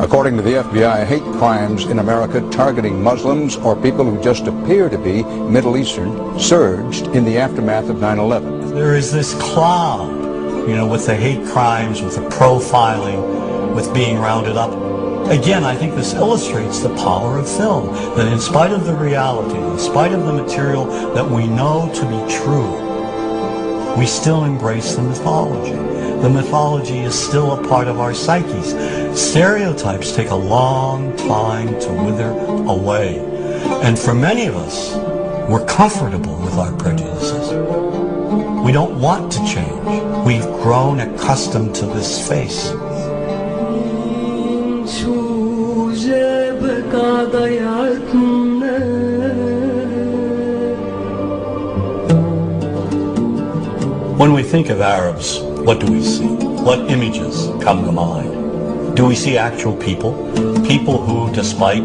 According to the FBI, hate crimes in America targeting Muslims or people who just appear to be Middle Eastern surged in the aftermath of 9/11. There is this cloud, with the hate crimes, with the profiling, with being rounded up. Again, I think this illustrates the power of film, that in spite of the reality, in spite of the material that we know to be true, we still embrace the mythology. The mythology is still a part of our psyches. Stereotypes take a long time to wither away. And for many of us, we're comfortable with our prejudices. We don't want to change. We've grown accustomed to this face. When we think of Arabs, what do we see? What images come to mind? Do we see actual people? People who, despite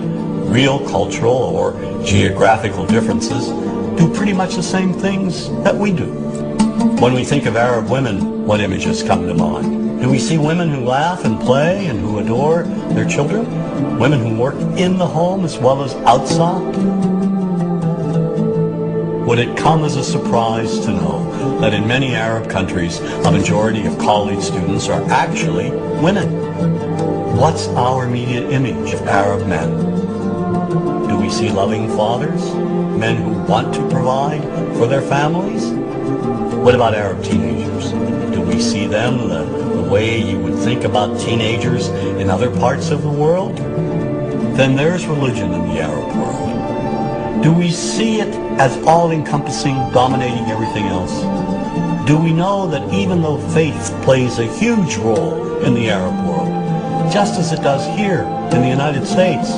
real cultural or geographical differences, do pretty much the same things that we do. When we think of Arab women, what images come to mind? Do we see women who laugh and play and who adore their children? Women who work in the home as well as outside? Would it come as a surprise to know that in many Arab countries, a majority of college students are actually women? What's our immediate image of Arab men? Do we see loving fathers? Men who want to provide for their families? What about Arab teenagers? Do we see them the way you would think about teenagers in other parts of the world? Then there's religion in the Arab world. Do we see it as all-encompassing, dominating everything else? Do we know that even though faith plays a huge role in the Arab world, just as it does here in the United States,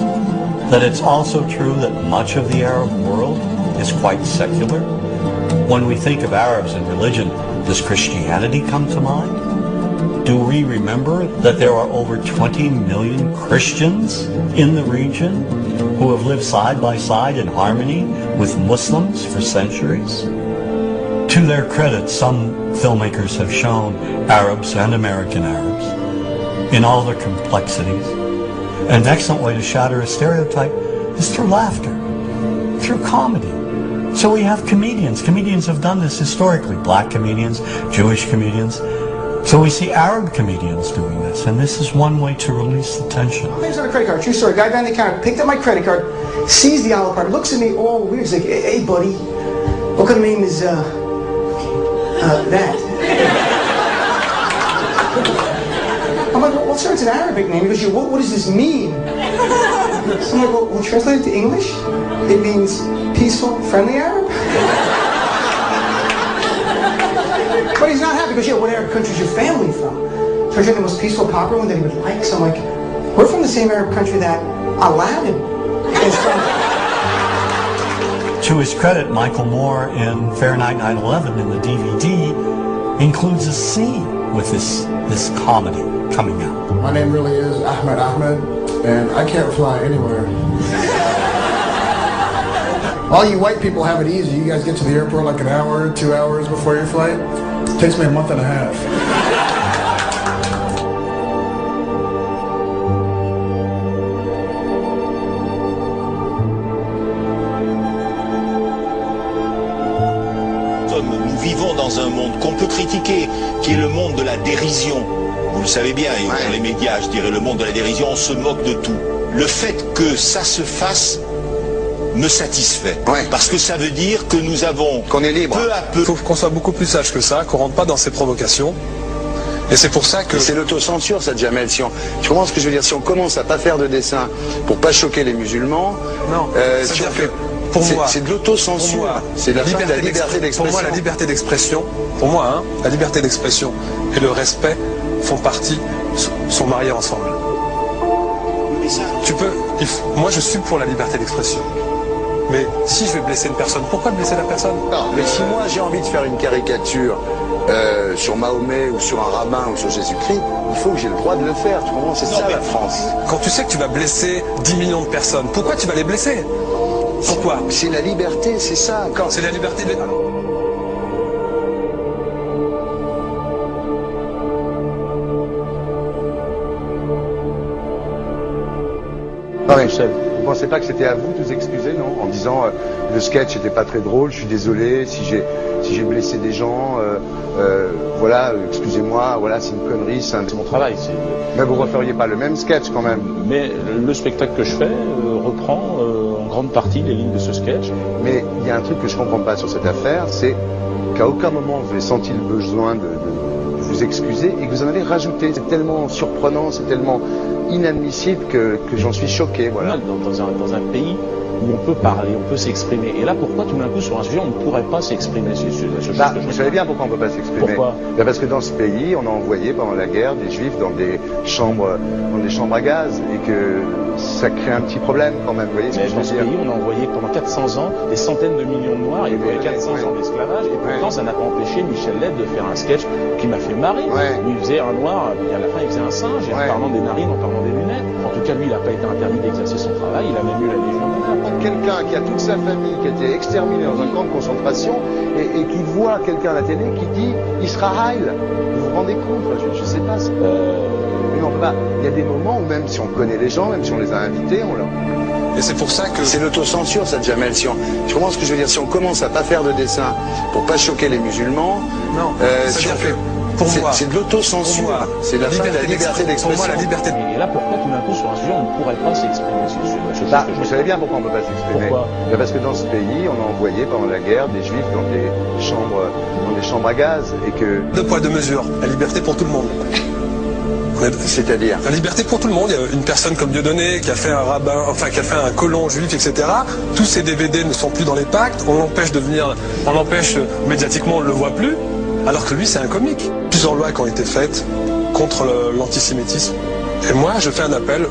that it's also true that much of the Arab world is quite secular? When we think of Arabs and religion, does Christianity come to mind? Do we remember that there are over 20 million Christians in the region who have lived side by side in harmony with Muslims for centuries? To their credit, some filmmakers have shown Arabs and American Arabs in all their complexities. An excellent way to shatter a stereotype is through laughter, through comedy. So we have comedians. Comedians have done this historically. Black comedians, Jewish comedians. So we see Arab comedians doing this, and this is one way to release the tension. My name's on a credit card, true story. Guy behind the counter picked up my credit card, sees the olive card, looks at me all weird. He's like, hey buddy, what kind of name is, that? I'm like, well sir, it's an Arabic name. He goes, what does this mean? So I'm like, well, translate it to English? It means peaceful, friendly Arab? But he's not happy because, what Arab country is your family from? So I the most peaceful, popular one that he would like. So I'm like, we're from the same Arab country that Aladdin is from. To his credit, Michael Moore in Fahrenheit 9/11 in the DVD includes a scene with this comedy coming out. My name really is Ahmed, and I can't fly anywhere. All you white people have it easy. You guys get to the airport like an hour, 2 hours before your flight. It takes me a month and a half. Nous vivons dans un monde qu'on peut critiquer, qui est le monde de la dérision. Vous le savez bien, et dans les médias, je dirais le monde de la dérision, on se moque de tout. Le fait que ça se fasse me satisfait. Parce que ça veut dire que nous avons, qu'on est libre. Peu à peu... Il faut qu'on soit beaucoup plus sage que ça, qu'on rentre pas dans ces provocations. Et c'est pour ça que... C'est l'autocensure, ça, Jamel. Tu comprends ce que je veux dire? Si on commence à pas faire de dessin pour pas choquer les musulmans... Non, c'est-à-dire que... Pour moi, c'est de l'autocensure. C'est la liberté d'expression. Pour moi, la liberté d'expression, la liberté d'expression et le respect font partie, sont mariés ensemble. Moi, je suis pour la liberté d'expression. Mais si je vais blesser une personne, pourquoi blesser la personne? Non, mais si moi j'ai envie de faire une caricature sur Mahomet ou sur un rabbin ou sur Jésus-Christ, il faut que j'ai le droit de le faire. Tu comprends? C'est ça la France. Quand tu sais que tu vas blesser 10 millions de personnes, pourquoi tu vas les blesser? Pourquoi? C'est la liberté, c'est ça. C'est la liberté de... Non, mais vous pensez pas que c'était à vous de vous excuser, non? En disant le sketch n'était pas très drôle, je suis désolé si j'ai blessé des gens, voilà, excusez-moi, voilà, c'est une connerie, c'est mon travail. Mais vous referiez pas le même sketch quand même? Mais le spectacle que je fais reprend en grande partie les lignes de ce sketch. Mais il y a un truc que je comprends pas sur cette affaire, c'est qu'à aucun moment vous avez senti le besoin de vous excuser et que vous en avez rajouté. C'est tellement surprenant, c'est tellement inadmissible que j'en suis choqué. Voilà. Dans un pays où on peut parler, on peut s'exprimer. Et là, pourquoi tout d'un coup, sur un sujet, on ne pourrait pas s'exprimer vous savez bien pourquoi on ne peut pas s'exprimer. Pourquoi? Parce que dans ce pays, on a envoyé pendant la guerre des juifs dans des chambres à gaz et que ça crée un petit problème quand même. Vous voyez ce que je veux dire? Dans ce pays, on a envoyé pendant 400 ans des centaines de millions de Noirs. Il y a eu 400 ans d'esclavage. Et pourtant, ça n'a pas empêché Michel Leb de faire un sketch qui m'a fait marrer. Où il faisait un noir et à la fin, il faisait un singe. Et en parlant des narines, en parlant des lunettes. En tout cas, lui, il n'a pas été interdit d'exercer son travail. Il a même eu la Légion d'honneur. Quelqu'un qui a toute sa famille qui a été exterminé dans un camp de concentration et qui voit quelqu'un à la télé qui dit Israël. Vous vous rendez compte? Je sais pas. Mais on peut pas. Il y a des moments où même si on connaît les gens, même si on les a invités, on leur... Et c'est pour ça que... C'est l'autocensure, ça, Jamel. Tu comprends ce que je veux dire? Si on commence à pas faire de dessin pour pas choquer les musulmans... Non, c'est de l'autocensure. C'est la fin de la liberté d'expression. Pour moi, la liberté... Et là, pourquoi tout d'un coup, sur un sujet, on ne pourrait pas s'exprimer sur ce sujet? Vous savez bien pourquoi on ne peut pas s'exprimer. Pourquoi? Parce que dans ce pays, on a envoyé pendant la guerre des juifs dans des chambres à gaz et que... Deux poids, deux mesures. La liberté pour tout le monde. C'est-à-dire? La liberté pour tout le monde. Il y a une personne comme Dieudonné qui a fait un rabbin, enfin qui a fait un colon juif, etc. Tous ces DVD ne sont plus dans les pactes. On l'empêche médiatiquement, on ne le voit plus. Alors que lui, c'est un comique. Plusieurs lois qui ont été faites contre l'antisémitisme. Et moi, je fais un appel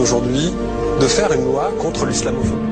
aujourd'hui de faire une loi contre l'islamophobie.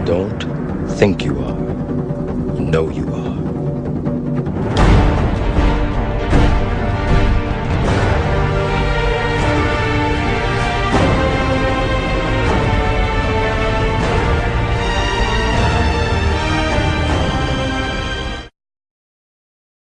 Don't think you